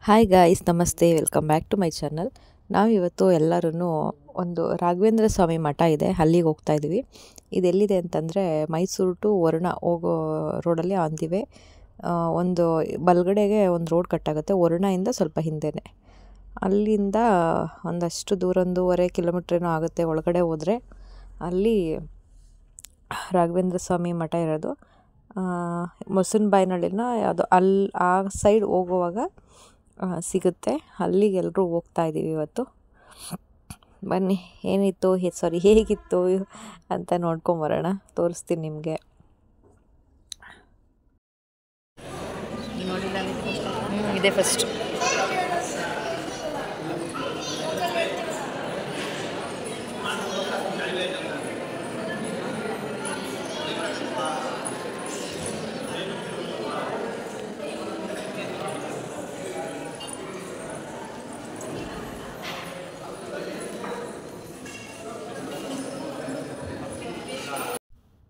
Hi guys, ನಮಸ್ತೆ. Welcome back to my channel. ನಾವಿವತ್ತು ಎಲ್ಲರೂ ಒಂದು ರಾಘವೇಂದ್ರ ಸ್ವಾಮಿ ಮಠ ಇದೆ, ಅಲ್ಲಿಗೆ ಹೋಗ್ತಾ ಇದ್ವಿ. ಇದೆಲ್ಲಿದೆ ಅಂತಂದರೆ ಮೈಸೂರು ಟು ವರುಣ ಹೋಗೋ ರೋಡಲ್ಲಿ ಆಂದಿವೆ. ಒಂದು ಬಲಗಡೆಗೆ ಒಂದು ರೋಡ್ ಕಟ್ಟಾಗುತ್ತೆ, ವರುಣದಿಂದ ಸ್ವಲ್ಪ ಹಿಂದೆನೇ. ಅಲ್ಲಿಂದ ಒಂದಷ್ಟು ದೂರ 1.5 ಕಿಲೋಮೀಟ್ರೇನೋ ಆಗುತ್ತೆ ಒಳಗಡೆ ಹೋದರೆ. ಅಲ್ಲಿ ರಾಘವೇಂದ್ರ ಸ್ವಾಮಿ ಮಠ ಇರೋದು. ಮೊಸನಬಾಯಿನಳ್ಳಿನ ಯಾವುದೋ ಆ ಸೈಡ್ ಹೋಗುವಾಗ ಸಿಗುತ್ತೆ. ಅಲ್ಲಿಗೆ ಎಲ್ಲರೂ ಹೋಗ್ತಾ ಇದ್ದೀವಿ ಇವತ್ತು. ಬನ್ನಿ, ಏನಿತ್ತು ಹೇಗಿತ್ತು ಅಂತ ನೋಡ್ಕೊಂಬರೋಣ, ತೋರಿಸ್ತೀನಿ ನಿಮಗೆ. ಇದೆ ಫಸ್ಟ್.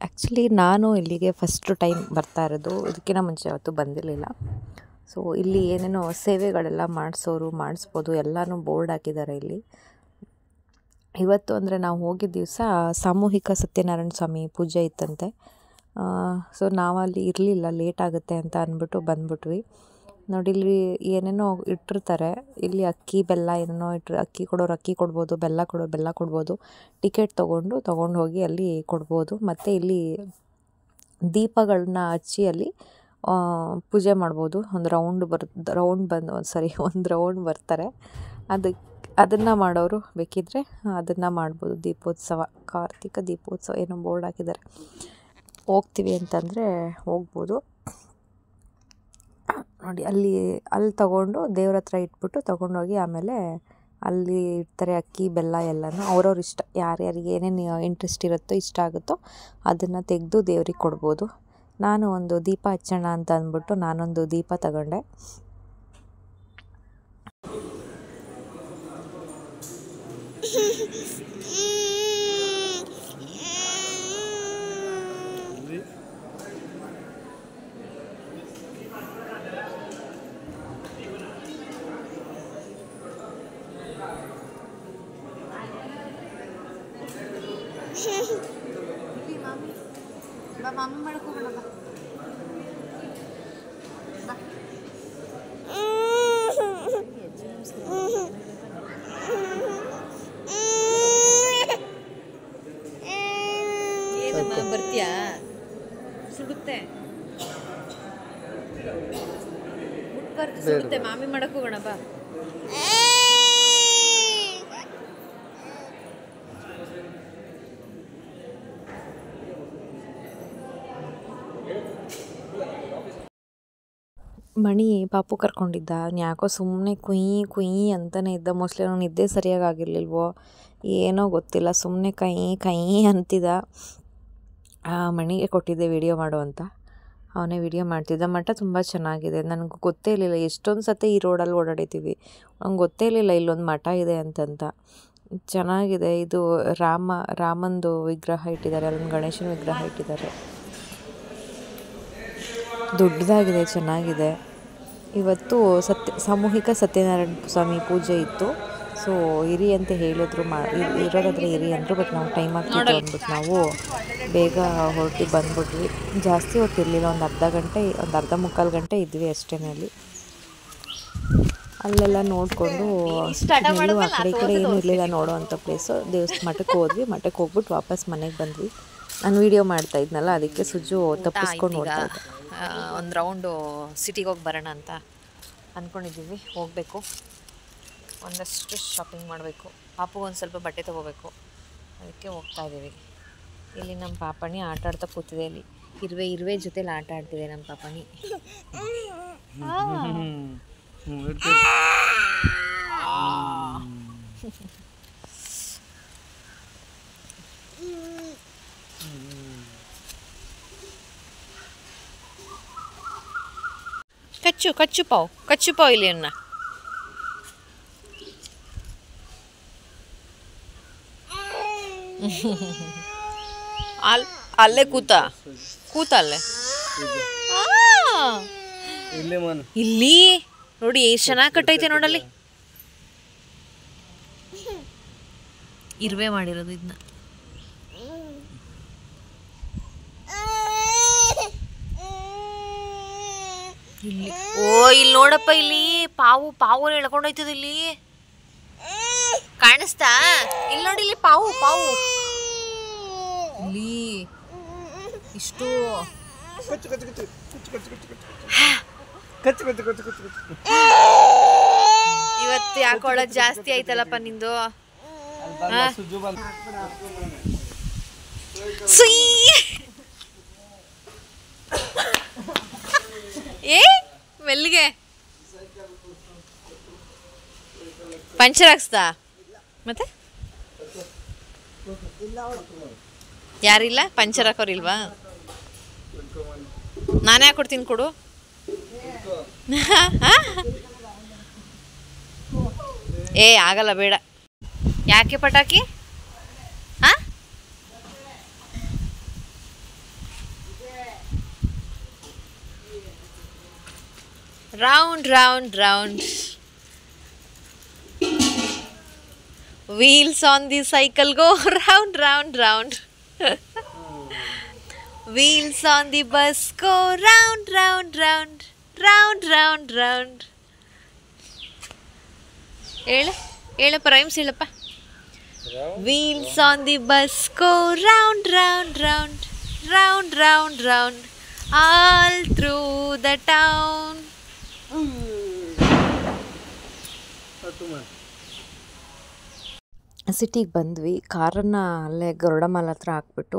ಆ್ಯಕ್ಚುಲಿ ನಾನು ಇಲ್ಲಿಗೆ ಫಸ್ಟ್ ಟೈಮ್ ಬರ್ತಾ ಇರೋದು, ಇದಕ್ಕಿಂತ ಮುಂಚೆ ಯಾವತ್ತೂ ಬಂದಿರಲಿಲ್ಲ. ಸೊ ಇಲ್ಲಿ ಏನೇನೋ ಸೇವೆಗಳೆಲ್ಲ ಮಾಡಿಸ್ಬೋದು, ಎಲ್ಲನೂ ಬೋರ್ಡ್ ಹಾಕಿದ್ದಾರೆ ಇಲ್ಲಿ. ಇವತ್ತು ಅಂದರೆ ನಾವು ಹೋಗಿದ್ದ ದಿವಸ ಸಾಮೂಹಿಕ ಸತ್ಯನಾರಾಯಣ ಸ್ವಾಮಿ ಪೂಜೆ ಇತ್ತಂತೆ. ಸೊ ನಾವಲ್ಲಿ ಇರಲಿಲ್ಲ, ಲೇಟ್ ಆಗುತ್ತೆ ಅಂತ ಅಂದ್ಬಿಟ್ಟು ಬಂದ್ಬಿಟ್ವಿ. ನೋಡಿ, ಇಲ್ಲಿ ಏನೇನೋ ಇಟ್ಟಿರ್ತಾರೆ. ಇಲ್ಲಿ ಅಕ್ಕಿ ಬೆಲ್ಲ ಏನೇನೋ ಅಕ್ಕಿ ಕೊಡೋರು ಅಕ್ಕಿ ಕೊಡ್ಬೋದು, ಬೆಲ್ಲ ಕೊಡೋರು ಬೆಲ್ಲ ಕೊಡ್ಬೋದು. ಟಿಕೆಟ್ ತೊಗೊಂಡು ಹೋಗಿ ಅಲ್ಲಿ ಕೊಡ್ಬೋದು. ಮತ್ತು ಇಲ್ಲಿ ದೀಪಗಳನ್ನ ಹಚ್ಚಿ ಅಲ್ಲಿ ಪೂಜೆ ಮಾಡ್ಬೋದು. ಒಂದು ರೌಂಡ್ ಬರ್ತಾರೆ. ಅದನ್ನು ಮಾಡೋರು ಬೇಕಿದ್ದರೆ ಅದನ್ನು ಮಾಡ್ಬೋದು. ದೀಪೋತ್ಸವ, ಕಾರ್ತಿಕ ದೀಪೋತ್ಸವ ಏನೋ ಬೋರ್ಡ್ ಹಾಕಿದ್ದಾರೆ. ಹೋಗ್ತೀವಿ ಅಂತಂದರೆ ಹೋಗ್ಬೋದು. ನೋಡಿ, ಅಲ್ಲಿ ತೊಗೊಂಡು ದೇವ್ರ ಹತ್ರ ಇಟ್ಬಿಟ್ಟು ತೊಗೊಂಡೋಗಿ ಆಮೇಲೆ ಅಲ್ಲಿ ಇಡ್ತಾರೆ ಅಕ್ಕಿ ಬೆಲ್ಲ ಎಲ್ಲನೂ. ಅವ್ರವ್ರ ಇಷ್ಟ, ಯಾರ್ಯಾರಿಗೆ ಏನೇನು ಇಂಟ್ರೆಸ್ಟ್ ಇರುತ್ತೋ, ಇಷ್ಟ ಆಗುತ್ತೋ ಅದನ್ನು ತೆಗೆದು ದೇವ್ರಿಗೆ ಕೊಡ್ಬೋದು. ನಾನು ಒಂದು ದೀಪ ಹಚ್ಚೋಣ ಅಂತ ಅಂದ್ಬಿಟ್ಟು ನಾನೊಂದು ದೀಪ ತಗೊಂಡೆ. ಮಾಮಿ ಮಾಡಕ್ಕೆ ಹೋಗೋಣ ಬಾ. ಏನಮ್ಮ ಬರ್ತೀಯಾ? ಸುಡುತ್ತೆ, ಸುಡುತ್ತೆ. ಮಾಮಿ ಮಾಡಕ್ಕೆ ಹೋಗೋಣ ಬಾ. ಮಣಿ ಪಾಪು ಕರ್ಕೊಂಡಿದ್ದ. ಅವ್ನು ಯಾಕೋ ಸುಮ್ಮನೆ ಕುಯ್ ಅಂತಲೇ ಇದ್ದ. ಮೋಸ್ಟ್ಲಿ ಅವ್ನು ನಿದ್ದೆ ಸರಿಯಾಗಿ ಆಗಿರಲಿಲ್ವೋ ಏನೋ ಗೊತ್ತಿಲ್ಲ, ಸುಮ್ಮನೆ ಕೈ ಅಂತಿದ್ದ. ಮಣಿಗೆ ಕೊಟ್ಟಿದ್ದೆ ವಿಡಿಯೋ ಮಾಡು ಅಂತ, ಅವನೇ ವಿಡಿಯೋ ಮಾಡ್ತಿದ್ದ. ಮಠ ತುಂಬ ಚೆನ್ನಾಗಿದೆ. ನನಗೆ ಗೊತ್ತೇ ಇರಲಿಲ್ಲ, ಎಷ್ಟೊಂದು ಸತಿ ಈ ರೋಡಲ್ಲಿ ಓಡಾಡಿದ್ದೀವಿ, ನಂಗೆ ಗೊತ್ತೇ ಇರಲಿಲ್ಲ ಇಲ್ಲೊಂದು ಮಠ ಇದೆ ಅಂತಂತ. ಚೆನ್ನಾಗಿದೆ. ಇದು ರಾಮಂದು ವಿಗ್ರಹ ಇಟ್ಟಿದ್ದಾರೆ, ಅಲ್ಲೊಂದು ಗಣೇಶನ ವಿಗ್ರಹ ಇಟ್ಟಿದ್ದಾರೆ. ದೊಡ್ಡದಾಗಿದೆ, ಚೆನ್ನಾಗಿದೆ. ಇವತ್ತು ಸಾಮೂಹಿಕ ಸತ್ಯನಾರಾಯಣ ಸ್ವಾಮಿ ಪೂಜೆ ಇತ್ತು. ಸೊ ಇರಿ ಅಂತ ಹೇಳಿದ್ರು, ಇರೋದಾದರೆ ಇರಿ ಅಂದರು. ಬಟ್ ನಾವು ಟೈಮ್ ಆಗ್ತಿತ್ತು ಅಂದ್ಬಿಟ್ಟು ನಾವು ಬೇಗ ಹೊರಟಿ ಬಂದ್ಬಿಟ್ವಿ. ಜಾಸ್ತಿ ಹೊತ್ತಿರಲಿಲ್ಲ, ಒಂದು ಅರ್ಧ ಮುಕ್ಕಾಲು ಗಂಟೆ ಇದ್ವಿ ಅಷ್ಟೇ. ಅಲ್ಲಿ ಅಲ್ಲೆಲ್ಲ ನೋಡಿಕೊಂಡು ಎಲ್ಲೂ ಆ ಕಡೆ ಏನೂ ಇರಲಿಲ್ಲ ನೋಡೋವಂಥ ಪ್ಲೇಸು. ಮಠಕ್ಕೆ ಹೋಗ್ಬಿಟ್ಟು ವಾಪಸ್ ಮನೆಗೆ ಬಂದ್ವಿ. ನಾನು ವೀಡಿಯೋ ಮಾಡ್ತಾ ಇದ್ನಲ್ಲ, ಅದಕ್ಕೆ ಸುಜ್ಜು ತಪ್ಪಿಸ್ಕೊಂಡು ನೋಡ್ತಾ ಇದ್ದೆ. ಒಂದು ರೌಂಡು ಸಿಟಿಗೆ ಹೋಗಿ ಬರೋಣ ಅಂತ ಅಂದ್ಕೊಂಡಿದ್ದೀವಿ. ಹೋಗಬೇಕು, ಒಂದಷ್ಟು ಶಾಪಿಂಗ್ ಮಾಡಬೇಕು. ಪಾಪುಗೊಂದು ಸ್ವಲ್ಪ ಬಟ್ಟೆ ತೊಗೋಬೇಕು, ಅದಕ್ಕೆ ಹೋಗ್ತಾ ಇದ್ದೀವಿ. ಇಲ್ಲಿ ನಮ್ಮ ಪಾಪಣಿ ಆಟ ಆಡ್ತಾ ಕೂತಿದೆ. ಇಲ್ಲಿ ಇರುವೆ ಜೊತೆಲಿ ಆಟ ಆಡ್ತಿದೆ ನಮ್ಮ ಪಾಪಣಿ. ಕಚ್ಚು ಪಾವ್ ಇಲ್ಲಿ ಅನ್ನ. ಅಲ್ಲೇ ಕೂತ ಅಲ್ಲೇ ಇಲ್ಲಿ ನೋಡಿ ಎಷ್ಟು ಚೆನ್ನಾಗಿ ಕಟ್ಟೈತೆ ನೋಡಲ್ಲಿ. ಇರುವೆ ಮಾಡಿರೋದು ಇದನ್ನ. ಇಲ್ಲಿ ಇಲ್ಲಿ ನೋಡಪ್ಪ, ಇಲ್ಲಿ ಪಾವು ಎಳ್ಕೊಂಡೋಯ್ತದ. ಇಲ್ಲಿ ಕಾಣಿಸ್ತಾ? ಇಲ್ಲಿ ನೋಡಿ, ಇಲ್ಲಿ ಪಾವು ಇಲ್ಲಿ ಇಷ್ಟು. ಇವತ್ತು ಯಾಕೋಳ ಜಾಸ್ತಿ ಆಯ್ತಲ್ಲಪ್ಪ ನಿಂದು. ಏ ಮೆಲ್ಲಿಗೆ ಪಂಚರ್ ಹಾಕ್ಸ್ತಾ? ಮತ್ತೆ ಯಾರಿಲ್ಲ ಪಂಚರ್ ಹಾಕೋರಿಲ್ವಾ? ನಾನೇ ಹಾಕೊಡ್ತೀನಿ, ಕೊಡು. ಏ ಆಗಲ್ಲ, ಬೇಡ. ಯಾಕೆ ಪಟಾಕಿ? Round round round, wheels on the cycle go round round round. Wheels on the bus go round round round round round round. ಹೇಳಪ್ಪ, ರೈಮ್ಸ್ ಹೇಳಪ್ಪ. Wheels on the bus go round round round round round round all through the town. ಸಿಟಿಗೆ ಬಂದ್ವಿ. ಕಾರನ್ನು ಅಲ್ಲೇ ಗರುಡಮಾಲ್ ಹತ್ರ ಹಾಕ್ಬಿಟ್ಟು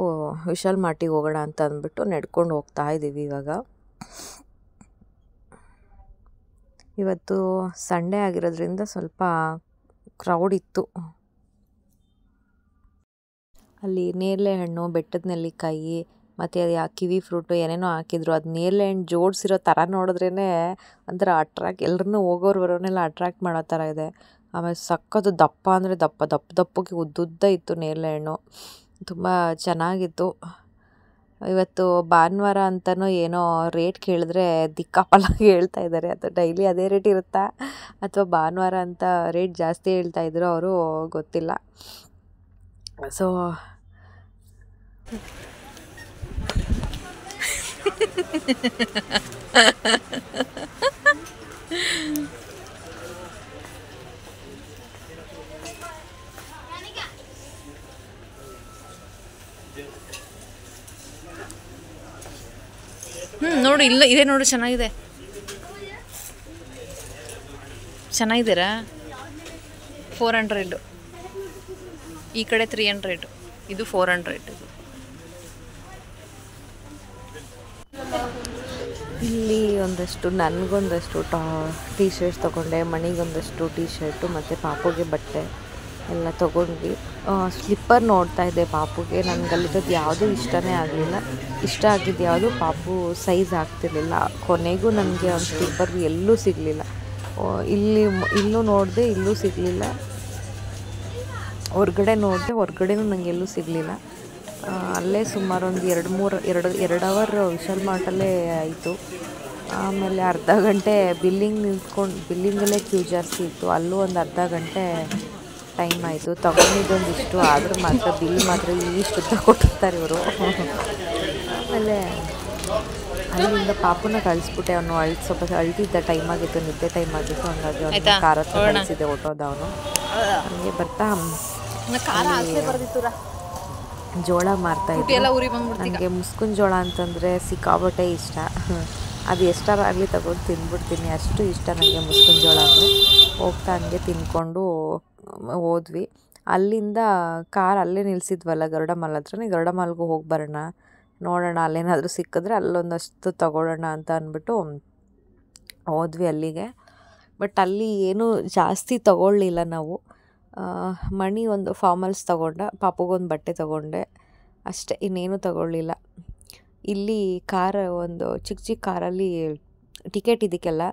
ವಿಶಾಲ್ ಮಾರ್ಟಿಗೆ ಹೋಗೋಣ ಅಂತ ಅಂದ್ಬಿಟ್ಟು ನಡ್ಕೊಂಡು ಹೋಗ್ತಾ ಇದ್ದೀವಿ. ಇವತ್ತು ಸಂಡೇ ಆಗಿರೋದ್ರಿಂದ ಸ್ವಲ್ಪ ಕ್ರೌಡ್ ಇತ್ತು. ಅಲ್ಲಿ ನೇರಳೆ ಹಣ್ಣು, ಬೆಟ್ಟದ ನೆಲ್ಲಿಕಾಯಿ ಮತ್ತು ಅದು ಕಿವಿ ಫ್ರೂಟು ಏನೇನೋ ಹಾಕಿದ್ರು. ಅದು ನೇರಳೆ ಹಣ್ಣು ಜೋಡಿಸಿರೋ ಥರ ನೋಡಿದ್ರೇ ಒಂಥರ ಎಲ್ಲರನ್ನೂ ಹೋಗೋರು ಬರೋನೆಲ್ಲ ಅಟ್ರಾಕ್ಟ್ ಮಾಡೋ ಥರ ಇದೆ. ಆಮೇಲೆ ಸಕ್ಕತ್ತು ದಪ್ಪ ಅಂದರೆ ದಪ್ಪಕ್ಕೆ ಉದ್ದುದ್ದ ಇತ್ತು ನೇರಳೆ ಹಣ್ಣು. ತುಂಬ ಚೆನ್ನಾಗಿತ್ತು. ಇವತ್ತು ಭಾನುವಾರ ಅಂತನೋ ಏನೋ ರೇಟ್ ಕೇಳಿದ್ರೆ ದಿಕ್ಕಾಪಲಾಗಿ ಹೇಳ್ತಾ ಇದ್ದಾರೆ. ಅದು ಡೈಲಿ ಅದೇ ರೇಟ್ ಇರುತ್ತಾ ಅಥವಾ ಭಾನುವಾರ ಅಂತ ರೇಟ್ ಜಾಸ್ತಿ ಹೇಳ್ತಾ ಇದ್ರು ಅವರು, ಗೊತ್ತಿಲ್ಲ. ಸೊ ನೋಡು, ಇಲ್ಲ ಇದೆ ನೋಡು, ಚೆನ್ನಾಗಿದ್ದೀರಾ? 400, ಈ ಕಡೆ 300, ಇದು 400. ಇಲ್ಲಿ ಒಂದಷ್ಟು ನನಗೊಂದಷ್ಟು ಟೀ ಶರ್ಟ್ಸ್ ತೊಗೊಂಡೆ, ಮಣಿಗೊಂದಷ್ಟು ಟೀ ಶರ್ಟು ಮತ್ತು ಪಾಪುಗೆ ಬಟ್ಟೆ ಎಲ್ಲ ತೊಗೊಂಡ್ವಿ. ಸ್ಲಿಪ್ಪರ್ ನೋಡ್ತಾ ಇದ್ದೆ ಪಾಪುಗೆ. ನನಗಲ್ಲಿರೋದು ಯಾವುದೂ ಇಷ್ಟನೇ ಆಗಲಿಲ್ಲ. ಇಷ್ಟ ಆಗಿದ್ದು ಯಾವುದು ಪಾಪು ಸೈಜ್ ಆಗ್ತಿರ್ಲಿಲ್ಲ. ಕೊನೆಗೂ ನನಗೆ ಒಂದು ಸ್ಲಿಪ್ಪರ್ ಎಲ್ಲೂ ಸಿಗಲಿಲ್ಲ. ಇಲ್ಲೂ ನೋಡಿದೆ, ಇಲ್ಲೂ ಸಿಗಲಿಲ್ಲ. ಹೊರ್ಗಡೆ ನೋಡಿದೆ, ಹೊರ್ಗಡೆನೂ ನನಗೆ ಎಲ್ಲೂ ಸಿಗಲಿಲ್ಲ. ಅಲ್ಲೇ ಸುಮಾರು ಒಂದು 2 ಅವರ್ ವಿಶಾಲ್ ಮಾರ್ಟಲ್ಲೇ ಆಯಿತು. ಆಮೇಲೆ ಅರ್ಧ ಗಂಟೆ ಬಿಲ್ಲಿಂಗಲ್ಲೇ ಕ್ಯೂ ಜಾಸ್ತಿ ಇತ್ತು. ಅಲ್ಲೂ ಒಂದು ಅರ್ಧ ಗಂಟೆ ಟೈಮ್ ಆಯಿತು. ತೊಗೊಂಡಿದ್ದೊಂದಿಷ್ಟು, ಆದರೂ ಮಾತ್ರ ಬಿಲ್ ಮಾತ್ರ ಇಷ್ಟು ಕೊಟ್ಟಿರ್ತಾರೆ ಇವರು. ಆಮೇಲೆ ಅಲ್ಲಿಂದ ಪಾಪುನ ಕಳಿಸ್ಬಿಟ್ಟೆ. ಅವನು ಸ್ವಲ್ಪ ಅಳ್ತಿದ್ದ ಟೈಮ್ ಆಗಿತ್ತು, ನಿದ್ದೆ ಟೈಮ್ ಆಗಿತ್ತು. ಹಂಗಾಗಿ ಅವನು ಕಾರ ಹತ್ರ ಕಳಿಸಿದ್ದೆ, ಹೊಟ್ಟೋದ ಅವನು. ನನಗೆ ಬರ್ತಾ ಜೋಳ ಮಾರ್ತಾಯಿದ್ದೆ. ನನಗೆ ಮುಸ್ಕಿನ ಜೋಳ ಅಂತಂದರೆ ಸಿಕ್ಕಾಬಟ್ಟೆ ಇಷ್ಟ. ಅದು ಎಷ್ಟಾರಾಗಲಿ ತಗೊಂಡು ತಿಂದ್ಬಿಡ್ತೀನಿ, ಅಷ್ಟು ಇಷ್ಟ ನನಗೆ ಮುಸ್ಕಿನ ಜೋಳ ಅಂದರೆ. ಹೋಗ್ತಾ ಹಂಗೆ ತಿಂದ್ಕೊಂಡು ಹೋದ್ವಿ. ಅಲ್ಲಿಂದ ಕಾರ್ ಅಲ್ಲೇ ನಿಲ್ಲಿಸಿದ್ವಲ್ಲ ಗರುಡಮಾಲ್ ಹತ್ರನೇ, ಗರುಡಮಾಲ್ಗೂ ಹೋಗಿ ಬರೋಣ, ನೋಡೋಣ ಅಲ್ಲೇನಾದರೂ ಸಿಕ್ಕಿದ್ರೆ ಅಲ್ಲೊಂದಷ್ಟು ತಗೊಳ್ಳೋಣ ಅಂತ ಅಂದ್ಬಿಟ್ಟು ಹೋದ್ವಿ ಅಲ್ಲಿಗೆ. ಬಟ್ ಅಲ್ಲಿ ಏನೂ ಜಾಸ್ತಿ ತಗೊಳ್ಳಿಲ್ಲ ನಾವು. ಮಣಿ ಒಂದು ಫಾರ್ಮಲ್ಸ್ ತೊಗೊಂಡೆ, ಪಾಪುಗೊಂದು ಬಟ್ಟೆ ತೊಗೊಂಡೆ, ಅಷ್ಟೇ, ಇನ್ನೇನು ತೊಗೊಳ್ಳಿಲ್ಲ. ಇಲ್ಲಿ ಒಂದು ಚಿಕ್ಕ ಕಾರಲ್ಲಿ ಟಿಕೆಟ್ ಇದಕ್ಕೆಲ್ಲ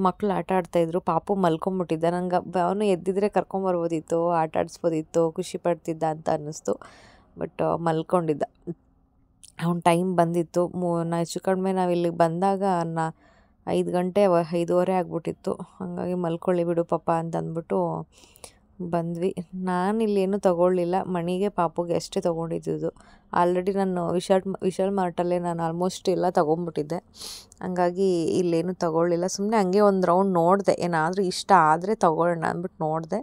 ಮಕ್ಕಳು ಆಟ ಆಡ್ತಾಯಿದ್ರು. ಪಾಪು ಮಲ್ಕೊಂಬಿಟ್ಟಿದ್ದ. ನಂಗೆ ಅವನು ಎದ್ದಿದ್ರೆ ಕರ್ಕೊಂಬರ್ಬೋದಿತ್ತು, ಆಟ ಆಡಿಸ್ಬೋದಿತ್ತು, ಖುಷಿ ಪಡ್ತಿದ್ದ ಅಂತ ಅನ್ನಿಸ್ತು. ಬಟ್ ಮಲ್ಕೊಂಡಿದ್ದ. ಅವ್ನ ಟೈಮ್ ಬಂದಿತ್ತು. ಹೆಚ್ಚು ಕಡಿಮೆ ನಾವು ಇಲ್ಲಿಗೆ ಬಂದಾಗ 5 ಗಂಟೆ 5:15 ಆಗಿಬಿಟ್ಟಿತ್ತು. ಹಾಗಾಗಿ ಮಲ್ಕೊಳ್ಳಿ ಬಿಡು ಪಾಪ ಅಂತ ಅಂದ್ಬಿಟ್ಟು ಬಂದ್ವಿ. ನಾನಿಲ್ಲೇನು ತೊಗೊಳ್ಳಿಲ್ಲ, ಮಣಿಗೆ ಪಾಪುಗೆ ಅಷ್ಟೇ ತೊಗೊಂಡಿದ್ದು. ಆಲ್ರೆಡಿ ನಾನು ವಿಶಾಲ್ ಮಾರ್ಟಲ್ಲೇ ನಾನು ಆಲ್ಮೋಸ್ಟ್ ಎಲ್ಲ ತೊಗೊಂಡ್ಬಿಟ್ಟಿದ್ದೆ. ಹಂಗಾಗಿ ಇಲ್ಲೇನು ತೊಗೊಳ್ಳಿಲ್ಲ. ಸುಮ್ಮನೆ ಹಂಗೆ ಒಂದು ರೌಂಡ್ ನೋಡಿದೆ, ಏನಾದರೂ ಇಷ್ಟ ಆದರೆ ತೊಗೊಳ್ಳೋಣ ಅಂದ್ಬಿಟ್ಟು ನೋಡಿದೆ.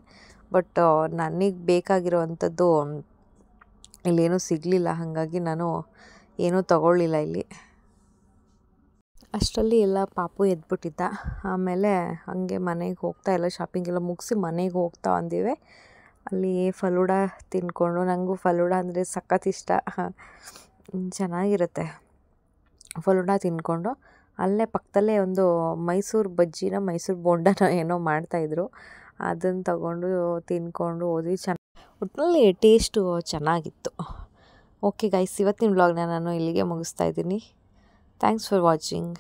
ಬಟ್ ನನಗೆ ಬೇಕಾಗಿರೋವಂಥದ್ದು ಇಲ್ಲೇನೂ ಸಿಗಲಿಲ್ಲ. ಹಾಗಾಗಿ ನಾನು ಏನೂ ತೊಗೊಳ್ಳಿಲ್ಲ ಇಲ್ಲಿ. ಅಷ್ಟರಲ್ಲಿ ಎಲ್ಲ ಪಾಪು ಎದ್ಬಿಟ್ಟಿದ್ದ. ಆಮೇಲೆ ಹಾಗೆ ಮನೆಗೆ ಹೋಗ್ತಾ ಎಲ್ಲ ಶಾಪಿಂಗ್ ಎಲ್ಲ ಮುಗಿಸಿ ಮನೆಗೆ ಹೋಗ್ತಾ ಅಂದಿವೆ. ಅಲ್ಲಿ ಫಲೂಡಾ ತಿಂದ್ಕೊಂಡು, ನನಗೂ ಫಲೂಡಾ ಅಂದರೆ ಸಖತ್ ಇಷ್ಟ, ಚೆನ್ನಾಗಿರುತ್ತೆ. ಫಲೂಡಾ ತಿಂದ್ಕೊಂಡು ಅಲ್ಲೇ ಪಕ್ಕದಲ್ಲೇ ಒಂದು ಮೈಸೂರು ಬಜ್ಜಿನ ಮೈಸೂರು ಬೋಂಡನ ಏನೋ ಮಾಡ್ತಾಯಿದ್ರು, ಅದನ್ನು ತಗೊಂಡು ತಿಂದ್ಕೊಂಡು ಹೋದ್ವಿ. ಒಟ್ಟಿನಲ್ಲಿ ಟೇಸ್ಟು ಚೆನ್ನಾಗಿತ್ತು. ಓಕೆ ಗೈಸ್, ಇವತ್ತಿನ ವ್ಲಾಗ್ನ ನಾನು ಇಲ್ಲಿಗೆ ಮುಗಿಸ್ತಾ ಇದ್ದೀನಿ. Thanks for watching.